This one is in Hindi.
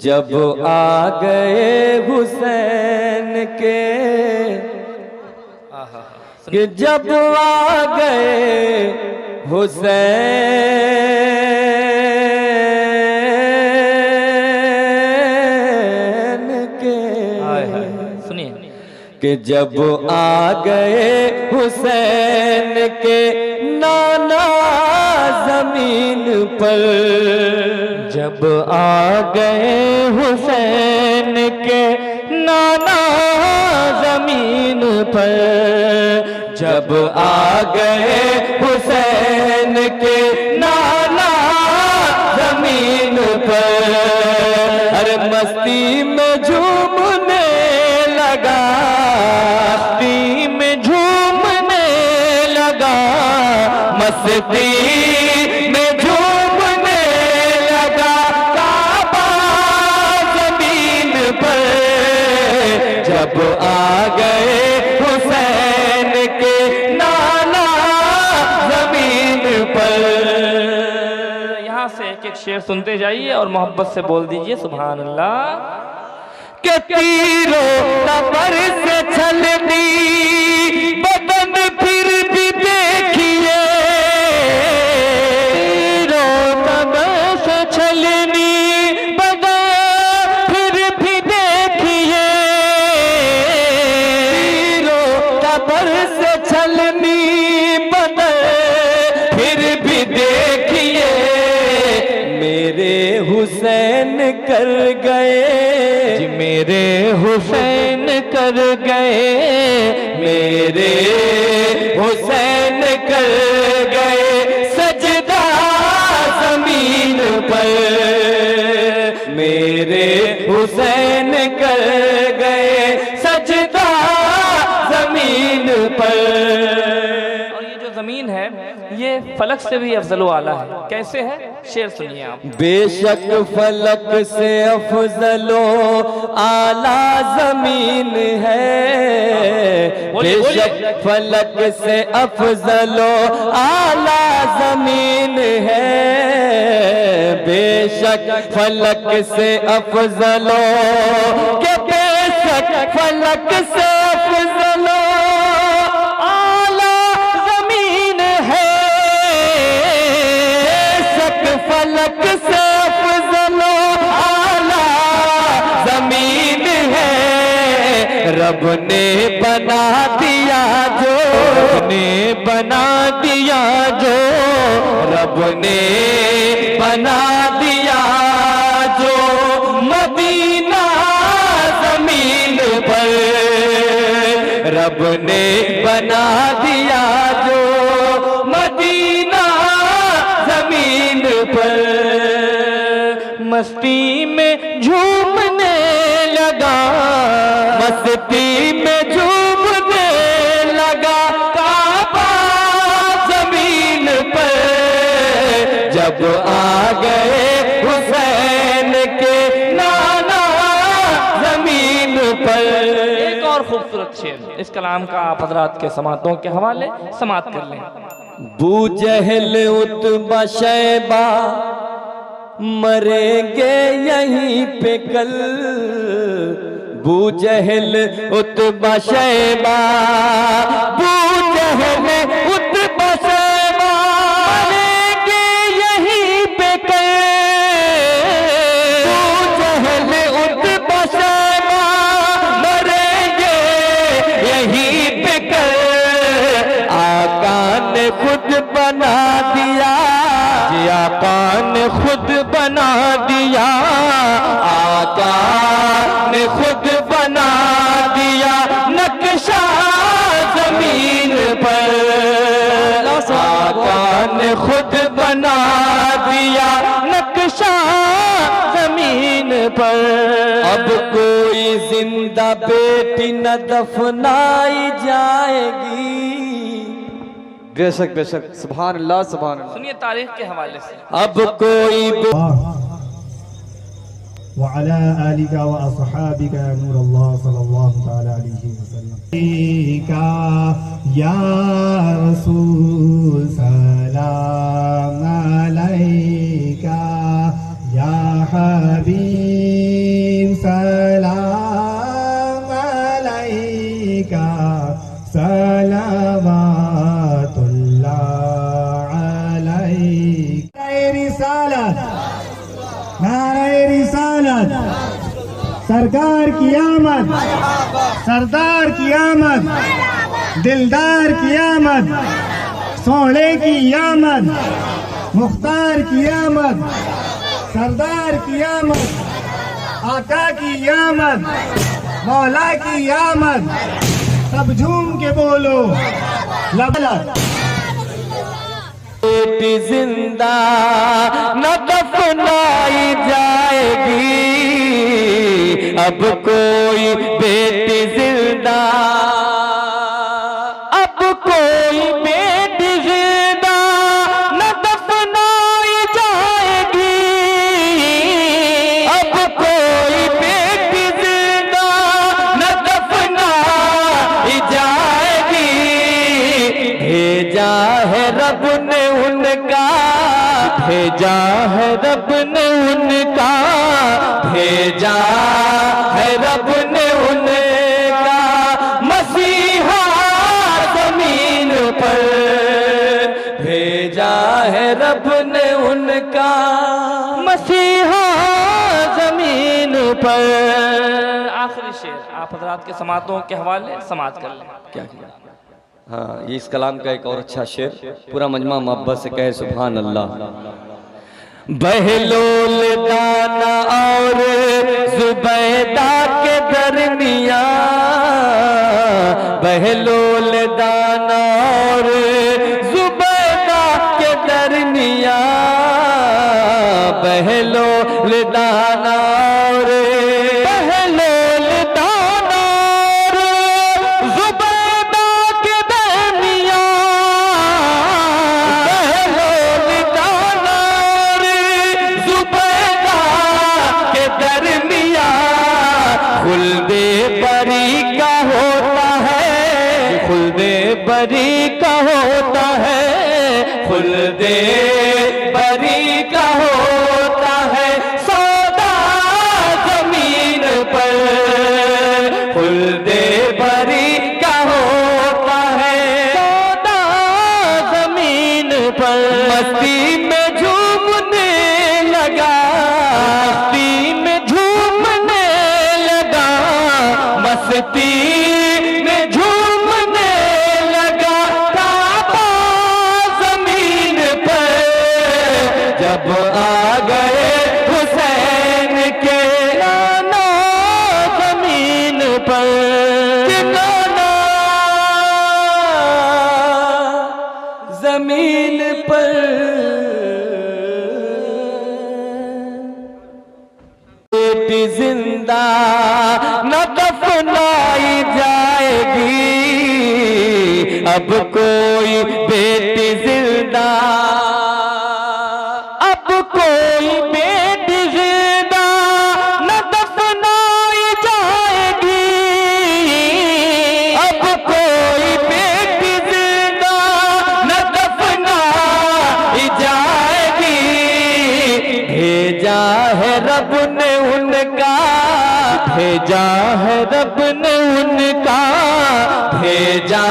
जब आ गए हुसैन के, कि जब आ गए हुसैन के, सुनिए, कि जब आ गए हुसैन के नाना जमीन पर, जब आ गए हुसैन के नाना जमीन पर, जब आ गए हुसैन के नाना जमीन पर, अरे मस्ती में झूमने लगा, मस्ती में झूमने लगा, मस्ती में झूमने लगा, काबा जमीन पर, जब आ गए हुसैन के नाना जमीन पर। यहाँ से एक एक शेर सुनते जाइए और मोहब्बत से बोल दीजिए सुभान अल्लाह। के तीरों कमर से छलनी बदन फिर भी देखिए, तीरों कमर से छलनी बदन फिर भी देखिए, तीरों कमर से छलनी बदन फिर भी देखिए, मेरे हुसैन कर गए, मेरे हुसैन कर गए, मेरे हुसैन कर गए सजदा जमीन पर, मेरे हुसैन कर गए सजदा जमीन पर। और ये जो जमीन है ये फलक से भी अफजल आला है। कैसे है, शेर सुनिए आप। बेशक फलक से अफजलो आला जमीन है, बेशक फलक से अफजलो आला जमीन है, बेशक फलक से अफजलो, के बेशक फलक से अफजलो आला जमीन है, बेशक फलक से अफजलो आला जमीन है, रब ने बना दिया जो, ने बना दिया जो, रब ने बना दिया जो मदीना जमीन पर, रब ने बना दिया जो मदीना जमीन पर। मस्ती में झूमने लगा, मस्ती में झूमने लगा, काबा जमीन पर, जब आ गए हुसैन के नाना जमीन पर। एक और खूबसूरत शेर इस कलाम का आप हजरात के समातों के हवाले समात कर लें। बू जहल उतबा शैबा मरेंगे यहीं पे कल, बू जहल उतबा शैबा, बू जहल उतबा शैबा मरेंगे यहीं पे कल, बू जहल उतबा शैबा मरेंगे यहीं पे कल, आका ने खुद बना दिया, आका ने खुद बना दिया, आका ने खुद बना दिया नक्शा जमीन पर, आका ने खुद बना दिया नक्शा जमीन पर। अब कोई जिंदा बेटी न दफनाई जाएगी, बेशक बेशक, सुभान अल्लाह सुभान अल्लाह। सुनिए तारीख के हवाले से। अब कोई वअला आलिका व अस्हाबिका नूर अल्लाह सल्लल्लाहु तआला अलैहि वसल्लम का या रसूल सलाम अलैका या हबीब सरकार की आमद, सरदार की आमद, दिलदार की आमद, सोने की आमद, मुख्तार की आमद, सरदार की आमद, आका की आमद, मौला की आमद। सब झूम के बोलो लबलक। बेटी जिंदा न दफनाई जाएगी, अब कोई बेटी जिंदा, अब कोई बेटी जिंदा न दफनाई जाएगी, अब कोई बेटी जिंदा न दफनाई जाएगी। भेजा है रब ने उनका, भेजा है रब ने उनका, भेजा है रब ने उनका मसीहा जमीन पर, भेजा है रब ने उनका मसीहा जमीन पर। आखिरी शेर आप हजरात के समातों के हवाले समात कर लें। क्या किया? हाँ, ये इस कलाम का एक और अच्छा शेर, पूरा मजमा मोहब्बत से कहे सुभान अल्लाह। बहलोल दाना और जुबैदा के दरमिया, बहलोल दाना और जुबैदा के दरमिया, बहलोल दाना और बहलोल दाना और जुबैदा के दरमिया, बहलोल दाना और जुबैदा के दरमिया, खुल्दे बरी का होता है, खुल्दे बरी का होता है, खुल्दे बरी का होता है सौदा जमीन पर, खुल्दे बरी का होता है सौदा जमीन पर। मस्ती में झूमने लगा, मस्ती में झूमने लगा, मस्ती में झूमने लगा काबा जमीन पर, जब आ गए हुसैन के नाना जमीन पर, नाना जमीन पर। बेटी जिंदा न दफनाई जाएगी, अब कोई बेटी जिंदा, अब कोई बेटी जिंदा न दफनाई जाएगी, अब कोई बेटी जिंदा न दफनाई जाएगी। भेजा है रब ने उनका, भेजा है रब ने उनका, भेजा